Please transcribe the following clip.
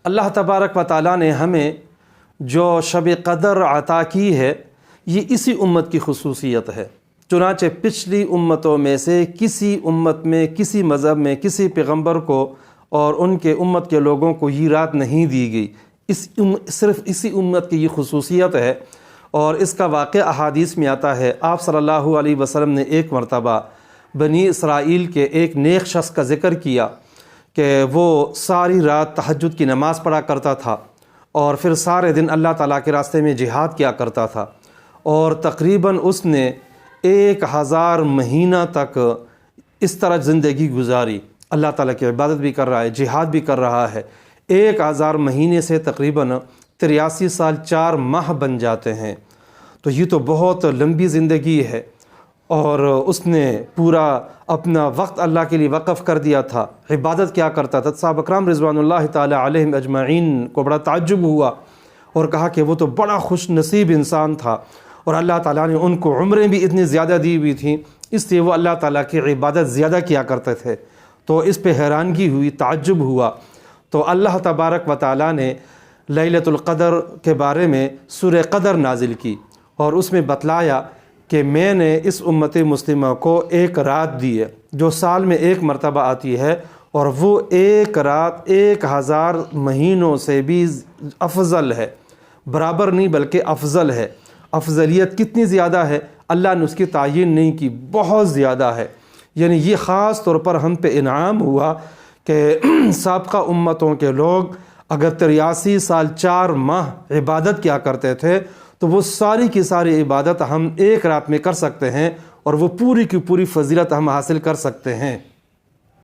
اللہ تبارک و تعالیٰ نے ہمیں جو شب قدر عطا کی ہے یہ اسی امت کی خصوصیت ہے۔ چنانچہ پچھلی امتوں میں سے کسی امت میں، کسی مذہب میں، کسی پیغمبر کو اور ان کے امت کے لوگوں کو یہ رات نہیں دی گئی، صرف اسی امت کی یہ خصوصیت ہے۔ اور اس کا واقعہ احادیث میں آتا ہے۔ آپ صلی اللہ علیہ وسلم نے ایک مرتبہ بنی اسرائیل کے ایک نیک شخص کا ذکر کیا کہ وہ ساری رات تہجد کی نماز پڑھا کرتا تھا اور پھر سارے دن اللہ تعالیٰ کے راستے میں جہاد کیا کرتا تھا، اور تقریباً اس نے 1000 مہینہ تک اس طرح زندگی گزاری۔ اللہ تعالیٰ کی عبادت بھی کر رہا ہے، جہاد بھی کر رہا ہے۔ 1000 مہینے سے تقریباً 83 سال 4 ماہ بن جاتے ہیں، تو یہ تو بہت لمبی زندگی ہے۔ اور اس نے پورا اپنا وقت اللہ کے لیے وقف کر دیا تھا، عبادت کیا کرتا تھا۔ صحابہ کرام رضوان اللہ تعالی علیہم اجمعین کو بڑا تعجب ہوا اور کہا کہ وہ تو بڑا خوش نصیب انسان تھا، اور اللہ تعالیٰ نے ان کو عمریں بھی اتنی زیادہ دی ہوئی تھیں، اس لیے وہ اللہ تعالیٰ کی عبادت زیادہ کیا کرتے تھے۔ تو اس پہ حیرانگی ہوئی، تعجب ہوا۔ تو اللہ تبارک و تعالیٰ نے لیلۃ القدر کے بارے میں سورہ قدر نازل کی اور اس میں بتلایا کہ میں نے اس امت مسلمہ کو ایک رات دی ہے جو سال میں ایک مرتبہ آتی ہے، اور وہ ایک رات 1000 مہینوں سے بھی افضل ہے، برابر نہیں بلکہ افضل ہے۔ افضلیت کتنی زیادہ ہے اللہ نے اس کی تعین نہیں کی، بہت زیادہ ہے۔ یعنی یہ خاص طور پر ہم پہ انعام ہوا کہ سابقہ امتوں کے لوگ اگر 83 سال 4 ماہ عبادت کیا کرتے تھے تو وہ ساری کی ساری عبادت ہم ایک رات میں کر سکتے ہیں، اور وہ پوری کی پوری فضیلت ہم حاصل کر سکتے ہیں۔